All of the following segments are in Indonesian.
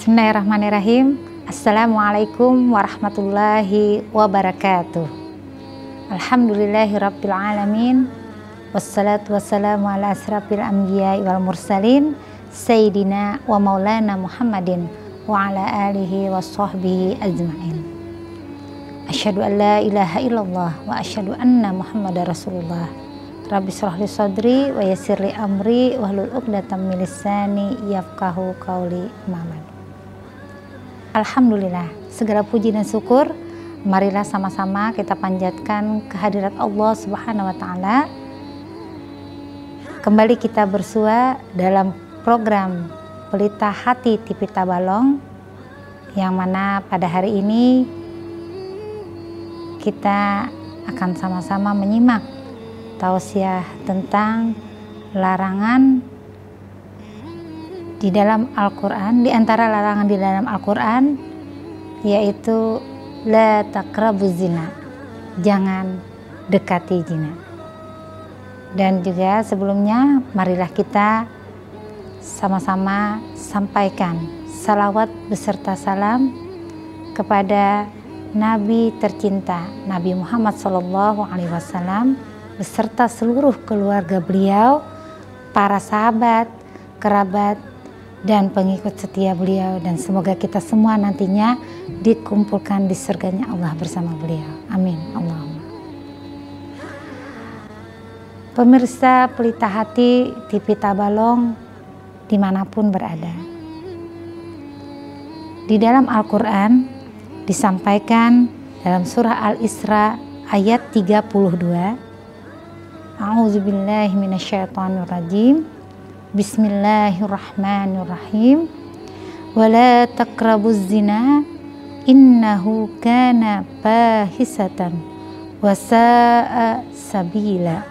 Bismillahirrahmanirrahim. Assalamualaikum warahmatullahi wabarakatuh. Alhamdulillahirabbil alamin. Wassalatu wassalamu ala asrafil anbiya'i wal mursalin sayyidina wa maulana Muhammadin wa ala alihi wa sahbihi ajma'in. Asyhadu an la ilaha illallah wa asyhadu anna Muhammadar Rasulullah. Rabbi shrah li sadri wa yassir li amri wahlul 'uqdatam min lisani yafqahu qauli. Muhammad. Alhamdulillah, segala puji dan syukur marilah sama-sama kita panjatkan kehadirat Allah Subhanahu wa taala. Kembali kita bersua dalam program Pelita Hati TV Tabalong, yang mana pada hari ini kita akan sama-sama menyimak tausiah tentang larangan di dalam Al-Quran. Di antara larangan di dalam Al-Quran yaitu la taqrabuz zina, jangan dekati zina. Dan juga sebelumnya marilah kita sama-sama sampaikan salawat beserta salam kepada Nabi tercinta Nabi Muhammad SAW beserta seluruh keluarga beliau, para sahabat, kerabat, dan pengikut setia beliau, dan semoga kita semua nantinya dikumpulkan di surganya Allah bersama beliau. Amin. Allahumma. Pemirsa Pelita Hati TV Tabalong dimanapun berada, di dalam Al-Quran disampaikan dalam surah Al-Isra ayat 32. A'udzubillahi minasyaitonirrajim. Bismillahirrahmanirrahim. Wala taqrabuz zina innahu kana fahisatan wa sa'a sabila.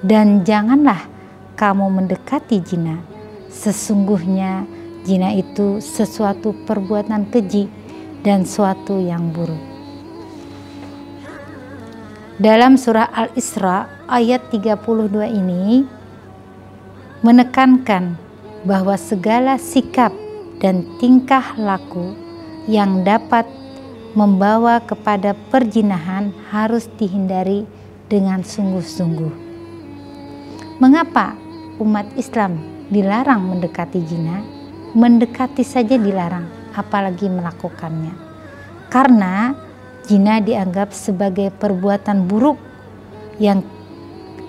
Dan janganlah kamu mendekati zina, sesungguhnya zina itu sesuatu perbuatan keji dan suatu yang buruk. Dalam surah Al-Isra ayat 32 ini menekankan bahwa segala sikap dan tingkah laku yang dapat membawa kepada perzinahan harus dihindari dengan sungguh-sungguh. Mengapa umat Islam dilarang mendekati zina? Mendekati saja dilarang, apalagi melakukannya. Karena zina dianggap sebagai perbuatan buruk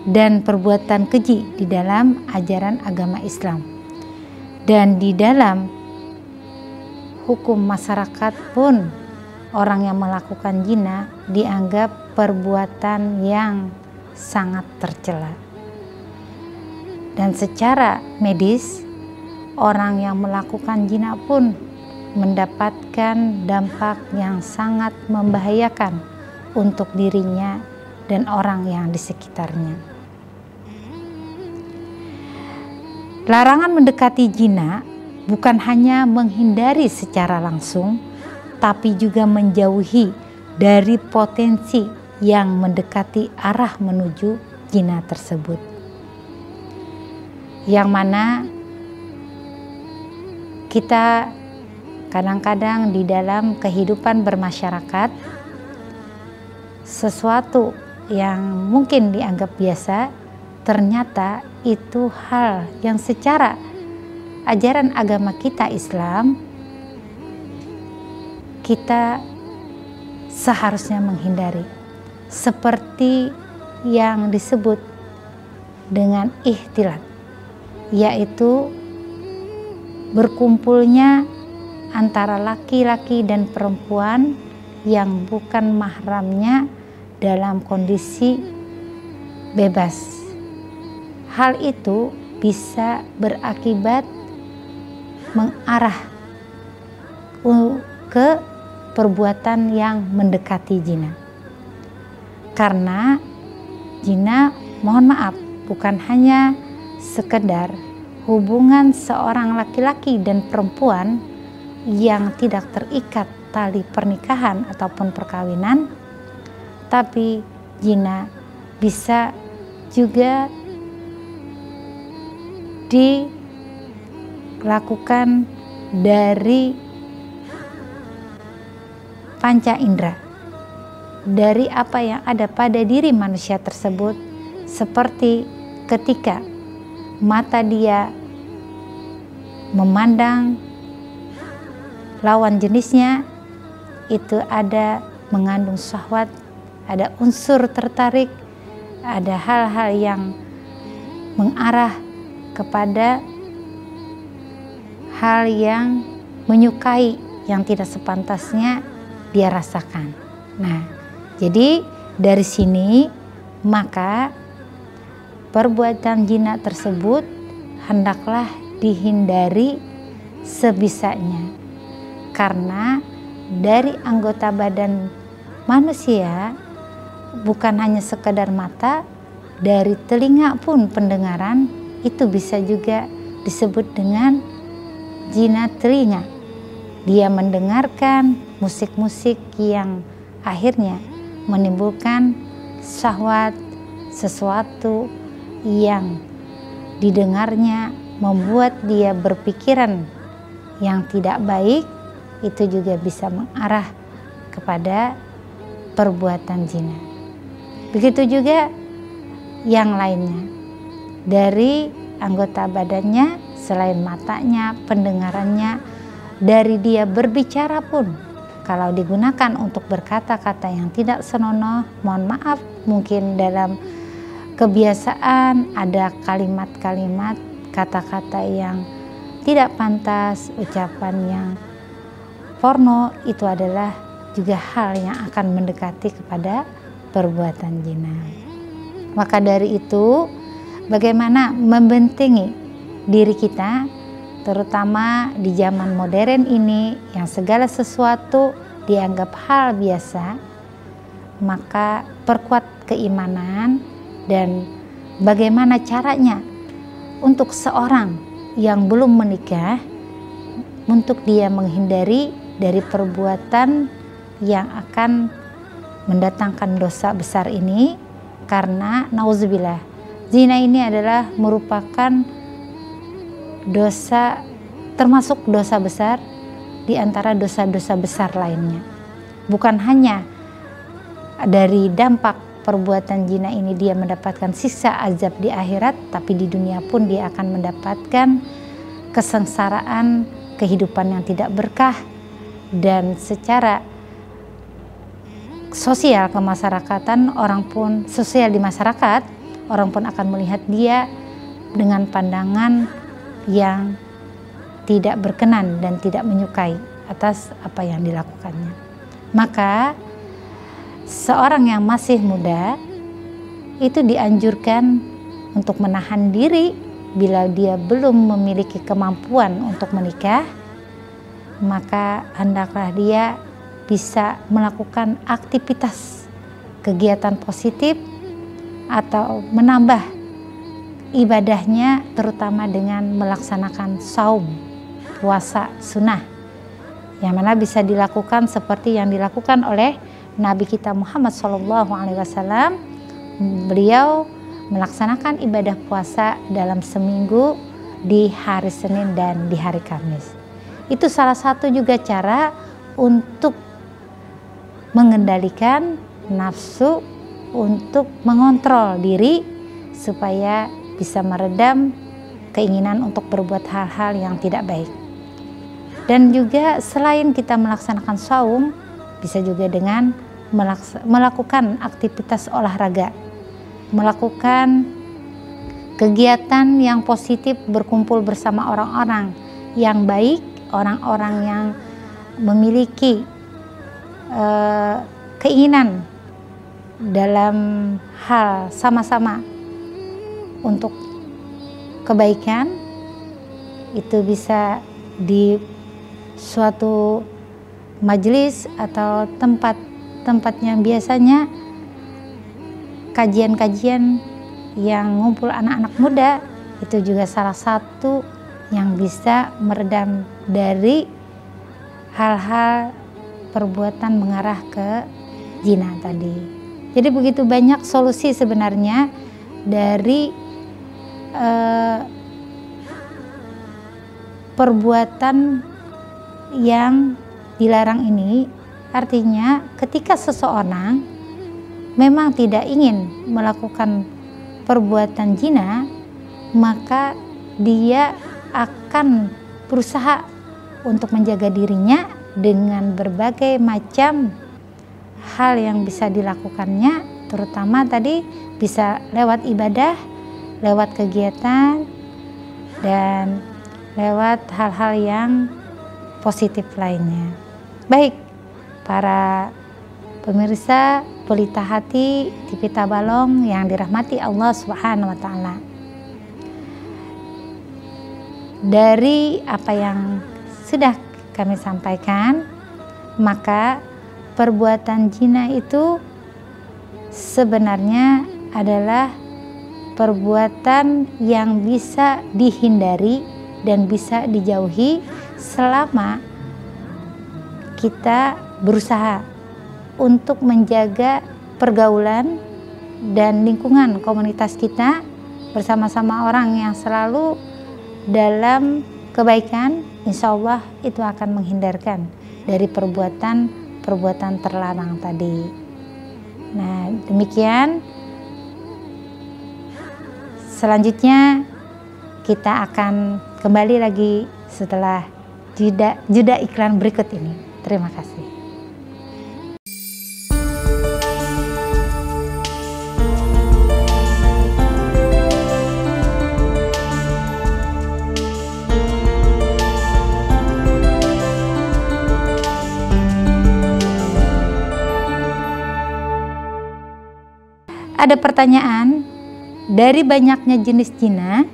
dan perbuatan keji di dalam ajaran agama Islam. Dan di dalam hukum masyarakat pun orang yang melakukan zina dianggap perbuatan yang sangat tercela. Dan secara medis, orang yang melakukan zina pun mendapatkan dampak yang sangat membahayakan untuk dirinya dan orang yang di sekitarnya. Larangan mendekati zina bukan hanya menghindari secara langsung, tapi juga menjauhi dari potensi yang mendekati arah menuju zina tersebut. Yang mana kita kadang-kadang di dalam kehidupan bermasyarakat, sesuatu yang mungkin dianggap biasa, ternyata itu hal yang secara ajaran agama kita Islam, kita seharusnya menghindari. Seperti yang disebut dengan ihtilat, yaitu berkumpulnya antara laki-laki dan perempuan yang bukan mahramnya dalam kondisi bebas. Hal itu bisa berakibat mengarah ke perbuatan yang mendekati zina. Karena zina, mohon maaf, bukan hanya sekedar hubungan seorang laki-laki dan perempuan yang tidak terikat tali pernikahan ataupun perkawinan, tapi zina bisa juga lakukan dari panca indera, dari apa yang ada pada diri manusia tersebut, seperti ketika mata dia memandang lawan jenisnya, itu ada mengandung syahwat, ada unsur tertarik, ada hal-hal yang mengarah kepada hal yang menyukai yang tidak sepantasnya dia rasakan. Nah, jadi dari sini maka perbuatan zina tersebut hendaklah dihindari sebisanya, karena dari anggota badan manusia bukan hanya sekedar mata, dari telinga pun pendengaran itu bisa juga disebut dengan zina telinga. Dia mendengarkan musik-musik yang akhirnya menimbulkan syahwat, sesuatu yang didengarnya membuat dia berpikiran yang tidak baik, itu juga bisa mengarah kepada perbuatan zina. Begitu juga yang lainnya, dari anggota badannya selain matanya, pendengarannya, dari dia berbicara pun, kalau digunakan untuk berkata-kata yang tidak senonoh, mohon maaf, mungkin dalam kebiasaan ada kalimat-kalimat, kata-kata yang tidak pantas, ucapan yang porno, itu adalah juga hal yang akan mendekati kepada perbuatan zina. Maka dari itu, bagaimana membentengi diri kita, terutama di zaman modern ini yang segala sesuatu dianggap hal biasa, maka perkuat keimanan. Dan bagaimana caranya untuk seorang yang belum menikah, untuk dia menghindari dari perbuatan yang akan mendatangkan dosa besar ini, karena nauzubillah, zina ini adalah merupakan dosa, termasuk dosa besar di antara dosa-dosa besar lainnya. Bukan hanya dari dampak perbuatan zina ini dia mendapatkan siksa azab di akhirat, tapi di dunia pun dia akan mendapatkan kesengsaraan, kehidupan yang tidak berkah, dan secara sosial kemasyarakatan, orang pun sosial di masyarakat, orang pun akan melihat dia dengan pandangan yang tidak berkenan dan tidak menyukai atas apa yang dilakukannya. Maka seorang yang masih muda itu dianjurkan untuk menahan diri bila dia belum memiliki kemampuan untuk menikah, maka hendaklah dia bisa melakukan aktivitas kegiatan positif atau menambah ibadahnya, terutama dengan melaksanakan saum, puasa sunnah, yang mana bisa dilakukan seperti yang dilakukan oleh Nabi kita Muhammad SAW. Beliau melaksanakan ibadah puasa dalam seminggu di hari Senin dan di hari Kamis. Itu salah satu juga cara untuk mengendalikan nafsu, untuk mengontrol diri supaya bisa meredam keinginan untuk berbuat hal-hal yang tidak baik. Dan juga selain kita melaksanakan saum, bisa juga dengan melakukan aktivitas olahraga, melakukan kegiatan yang positif, berkumpul bersama orang-orang yang baik, orang-orang yang memiliki keinginan dalam hal sama-sama untuk kebaikan. Itu bisa di suatu majelis atau tempat yang biasanya kajian-kajian yang ngumpul anak-anak muda, itu juga salah satu yang bisa meredam dari hal-hal perbuatan mengarah ke zina tadi. Jadi begitu banyak solusi sebenarnya dari perbuatan yang dilarang ini artinya ketika seseorang memang tidak ingin melakukan perbuatan zina, maka dia akan berusaha untuk menjaga dirinya dengan berbagai macam hal yang bisa dilakukannya, terutama tadi bisa lewat ibadah, lewat kegiatan, dan lewat hal-hal yang positif lainnya. Baik, para pemirsa Pelita Hati TV Tabalong yang dirahmati Allah Subhanahu wa Ta'ala, dari apa yang sudah kami sampaikan, maka perbuatan zina itu sebenarnya adalah perbuatan yang bisa dihindari dan bisa dijauhi selama kita berusaha untuk menjaga pergaulan dan lingkungan komunitas kita bersama-sama orang yang selalu dalam kebaikan. Insya Allah itu akan menghindarkan dari perbuatan terlarang tadi. Nah, demikian. Selanjutnya kita akan kembali lagi setelah jeda iklan berikut ini. Terima kasih. Ada pertanyaan, dari banyaknya jenis zina,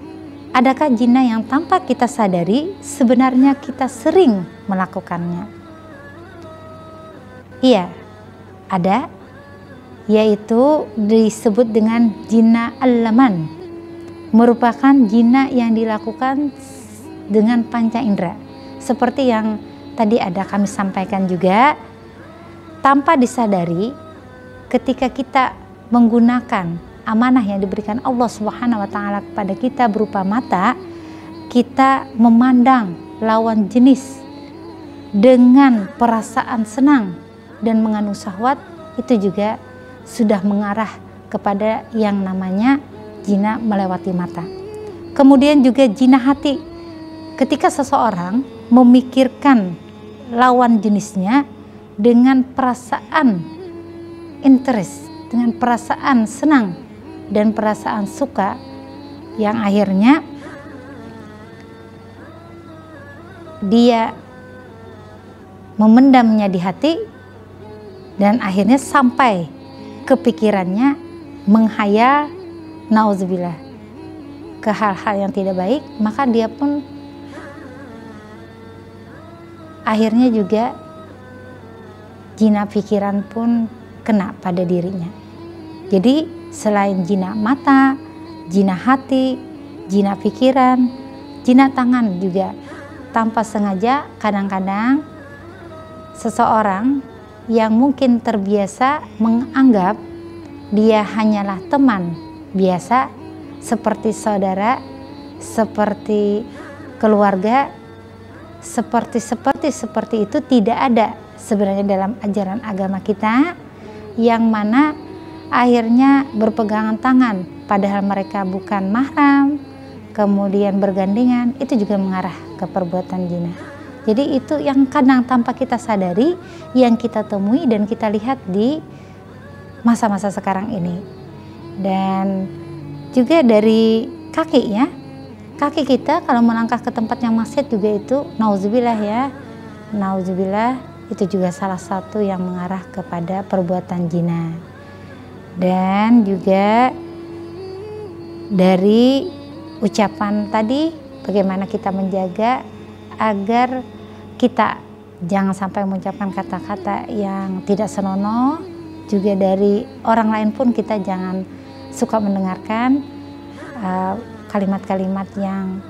adakah zina yang tanpa kita sadari sebenarnya kita sering melakukannya? Iya, ada, yaitu disebut dengan zina al-laman, merupakan zina yang dilakukan dengan panca indera. Seperti yang tadi ada kami sampaikan juga, tanpa disadari ketika kita menggunakan amanah yang diberikan Allah Subhanahu wa Ta'ala kepada kita berupa mata, kita memandang lawan jenis dengan perasaan senang dan mengandung syahwat, itu juga sudah mengarah kepada yang namanya zina melewati mata. Kemudian juga zina hati, ketika seseorang memikirkan lawan jenisnya dengan perasaan interest, dengan perasaan senang dan perasaan suka, yang akhirnya dia memendamnya di hati dan akhirnya sampai kepikirannya menghayal, nauzubillah, ke hal-hal yang tidak baik, maka dia pun akhirnya juga zina pikiran pun kena pada dirinya. Jadi selain zina mata, zina hati, zina pikiran, zina tangan juga tanpa sengaja, kadang-kadang seseorang yang mungkin terbiasa menganggap dia hanyalah teman biasa, seperti saudara, seperti keluarga, seperti itu tidak ada sebenarnya dalam ajaran agama kita, yang mana akhirnya berpegangan tangan padahal mereka bukan mahram, kemudian bergandengan, itu juga mengarah ke perbuatan zina. Jadi itu yang kadang tanpa kita sadari, yang kita temui dan kita lihat di masa-masa sekarang ini. Dan juga dari kaki ya, kaki kita kalau melangkah ke tempat yang maksiat juga itu, nauzubillah ya, nauzubillah, itu juga salah satu yang mengarah kepada perbuatan zina. Dan juga dari ucapan tadi, bagaimana kita menjaga agar kita jangan sampai mengucapkan kata-kata yang tidak senonoh. Juga dari orang lain pun kita jangan suka mendengarkan kalimat-kalimat yang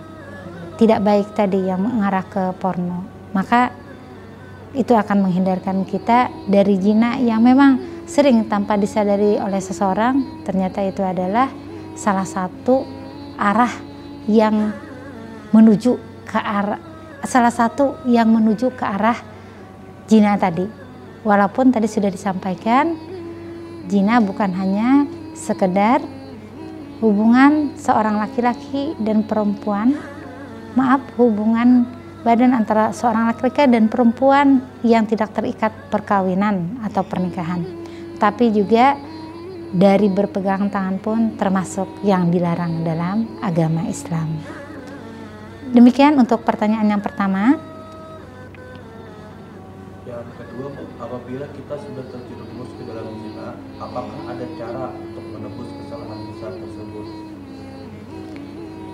tidak baik tadi, yang mengarah ke porno. Maka itu akan menghindarkan kita dari zina yang memang sering tanpa disadari oleh seseorang, ternyata itu adalah salah satu arah yang menuju ke arah salah satu yang menuju ke arah zina tadi. Walaupun tadi sudah disampaikan, zina bukan hanya sekedar hubungan seorang laki-laki dan perempuan, hubungan badan antara seorang laki-laki dan perempuan yang tidak terikat perkawinan atau pernikahan, tapi juga dari berpegang tangan pun termasuk yang dilarang dalam agama Islam. Demikian untuk pertanyaan yang pertama. Yang kedua, apabila kita sudah terjerumus ke dalam zina, apakah ada cara untuk menebus kesalahan besar tersebut?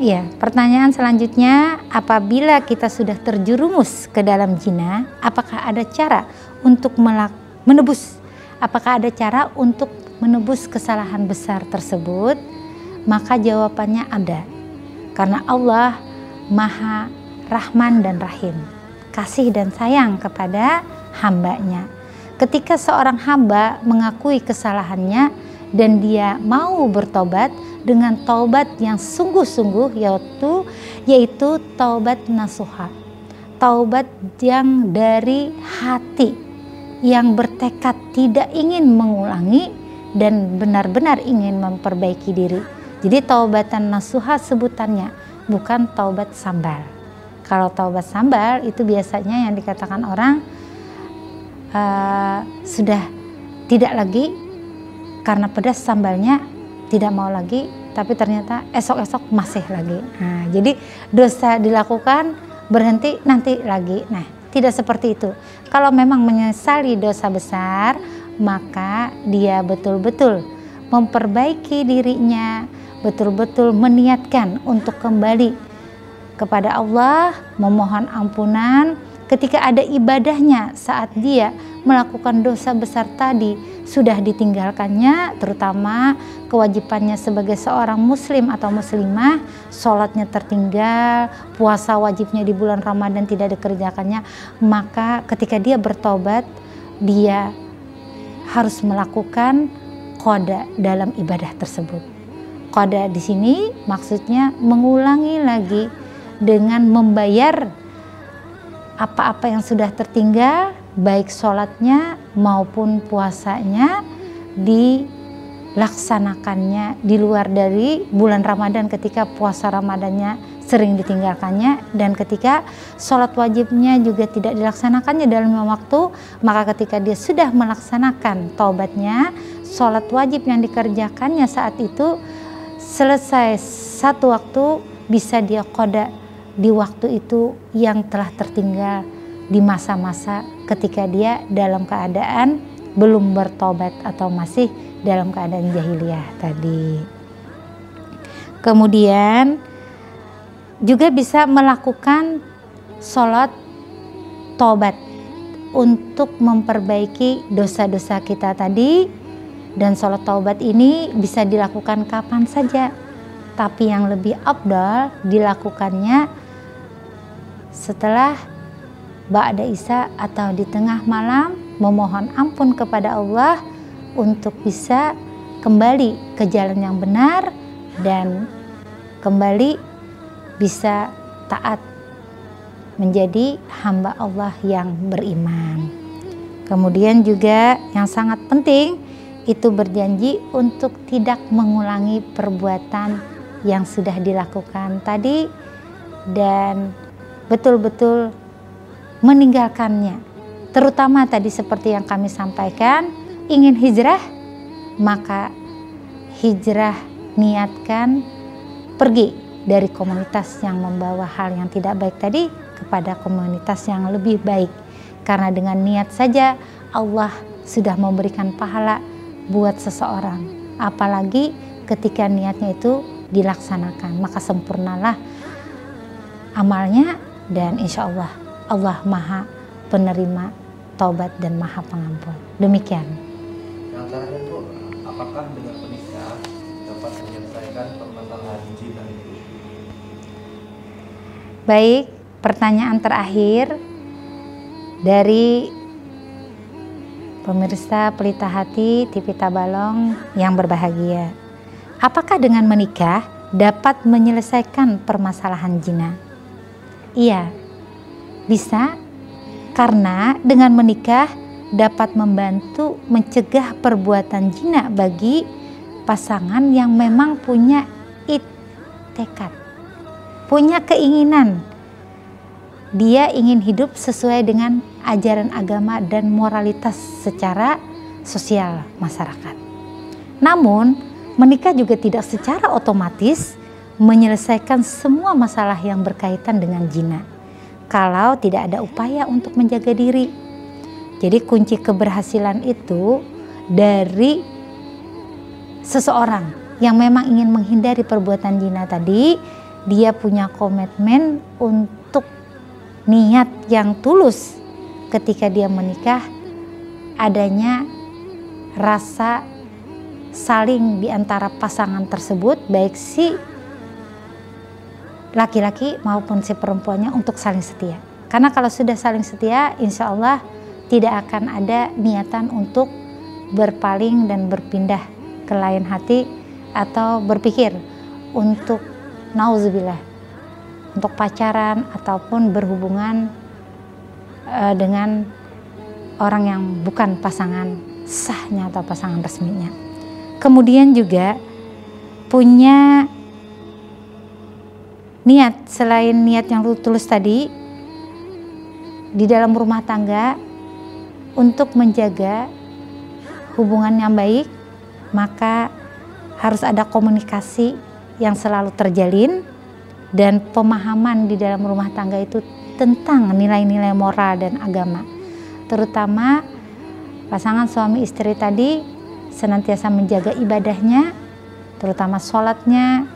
Iya, pertanyaan selanjutnya, apabila kita sudah terjerumus ke dalam zina, apakah ada cara untuk menebus? Apakah ada cara untuk menebus kesalahan besar tersebut? Maka jawabannya ada. Karena Allah Maha Rahman dan Rahim, kasih dan sayang kepada hambanya. Ketika seorang hamba mengakui kesalahannya dan dia mau bertobat dengan taubat yang sungguh-sungguh, yaitu taubat nasuha, taubat yang dari hati, yang bertekad tidak ingin mengulangi dan benar-benar ingin memperbaiki diri. Jadi taubatan nasuha sebutannya, bukan taubat sambal. Kalau taubat sambal itu biasanya yang dikatakan orang sudah tidak lagi karena pedas sambalnya, tidak mau lagi, tapi ternyata esok-esok masih lagi. Nah, jadi dosa dilakukan, berhenti, nanti lagi. Nah, tidak seperti itu. Kalau memang menyesali dosa besar, maka dia betul-betul memperbaiki dirinya, betul-betul meniatkan untuk kembali kepada Allah, memohon ampunan. Ketika ada ibadahnya saat dia melakukan dosa besar tadi sudah ditinggalkannya, terutama kewajibannya sebagai seorang muslim atau muslimah, sholatnya tertinggal, puasa wajibnya di bulan Ramadan tidak dikerjakannya, maka ketika dia bertobat, dia harus melakukan qada dalam ibadah tersebut. Qada di sini maksudnya mengulangi lagi dengan membayar apa-apa yang sudah tertinggal, baik sholatnya maupun puasanya, dilaksanakannya di luar dari bulan Ramadan ketika puasa Ramadannya sering ditinggalkannya, dan ketika sholat wajibnya juga tidak dilaksanakannya dalam waktu, maka ketika dia sudah melaksanakan taubatnya, sholat wajib yang dikerjakannya saat itu selesai satu waktu, bisa dia qada di waktu itu yang telah tertinggal di masa-masa ketika dia dalam keadaan belum bertobat atau masih dalam keadaan jahiliyah tadi. Kemudian juga bisa melakukan sholat tobat untuk memperbaiki dosa-dosa kita tadi, dan sholat taubat ini bisa dilakukan kapan saja, tapi yang lebih afdal dilakukannya setelah ba'da isya atau di tengah malam, memohon ampun kepada Allah untuk bisa kembali ke jalan yang benar dan kembali bisa taat menjadi hamba Allah yang beriman. Kemudian juga yang sangat penting itu berjanji untuk tidak mengulangi perbuatan yang sudah dilakukan tadi dan betul-betul meninggalkannya. Terutama tadi seperti yang kami sampaikan, ingin hijrah, maka hijrah niatkan pergi dari komunitas yang membawa hal yang tidak baik tadi kepada komunitas yang lebih baik. Karena dengan niat saja Allah sudah memberikan pahala buat seseorang. Apalagi ketika niatnya itu dilaksanakan, maka sempurnalah amalnya, dan insya Allah Allah Maha Penerima Taubat dan Maha Pengampun. Demikian. Yang terakhir itu, apakah dengan menikah dapat menyelesaikan permasalahan zina itu? Baik, pertanyaan terakhir dari pemirsa Pelita Hati TV Tabalong yang berbahagia. Apakah dengan menikah dapat menyelesaikan permasalahan zina? Iya, Bisa, karena dengan menikah dapat membantu mencegah perbuatan zina bagi pasangan yang memang punya tekad, punya keinginan. Dia ingin hidup sesuai dengan ajaran agama dan moralitas secara sosial masyarakat. Namun, menikah juga tidak secara otomatis menyelesaikan semua masalah yang berkaitan dengan zina kalau tidak ada upaya untuk menjaga diri. Jadi kunci keberhasilan itu dari seseorang yang memang ingin menghindari perbuatan zina tadi, dia punya komitmen untuk niat yang tulus ketika dia menikah, adanya rasa saling di antara pasangan tersebut, baik si laki-laki maupun si perempuannya, untuk saling setia. Karena kalau sudah saling setia, insya Allah tidak akan ada niatan untuk berpaling dan berpindah ke lain hati atau berpikir untuk nauzubillah, untuk pacaran ataupun berhubungan dengan orang yang bukan pasangan sahnya atau pasangan resminya. Kemudian juga punya niat, selain niat yang tulus tadi di dalam rumah tangga untuk menjaga hubungan yang baik, maka harus ada komunikasi yang selalu terjalin dan pemahaman di dalam rumah tangga itu tentang nilai-nilai moral dan agama. Terutama pasangan suami istri tadi senantiasa menjaga ibadahnya, terutama sholatnya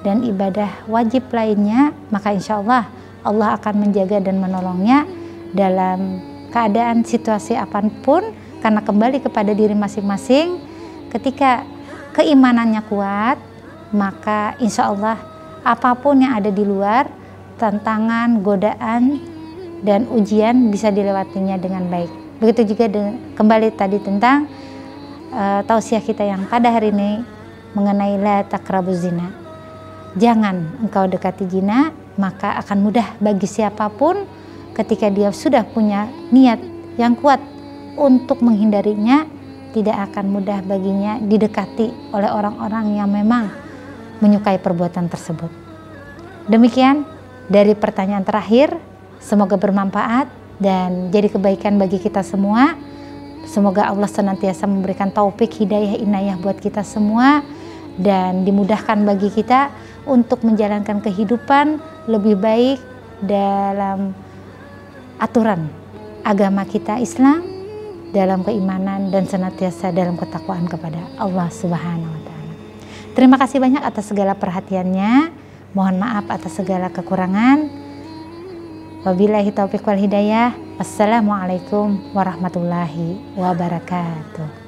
dan ibadah wajib lainnya, maka insya Allah Allah akan menjaga dan menolongnya dalam keadaan situasi apapun, karena kembali kepada diri masing-masing. Ketika keimanannya kuat, maka insya Allah apapun yang ada di luar, tantangan, godaan, dan ujian bisa dilewatinya dengan baik. Begitu juga kembali tadi tentang tausiah kita yang pada hari ini mengenai la taqrabuz zina. Jangan engkau dekati zina, maka akan mudah bagi siapapun ketika dia sudah punya niat yang kuat untuk menghindarinya, tidak akan mudah baginya didekati oleh orang-orang yang memang menyukai perbuatan tersebut. Demikian dari pertanyaan terakhir, semoga bermanfaat dan jadi kebaikan bagi kita semua. Semoga Allah senantiasa memberikan taufik, hidayah, inayah buat kita semua dan dimudahkan bagi kita untuk menjalankan kehidupan lebih baik dalam aturan agama kita Islam, dalam keimanan dan senantiasa dalam ketakwaan kepada Allah Subhanahu wa taala. Terima kasih banyak atas segala perhatiannya. Mohon maaf atas segala kekurangan. Wabillahi taufiq wal hidayah. Wassalamualaikum warahmatullahi wabarakatuh.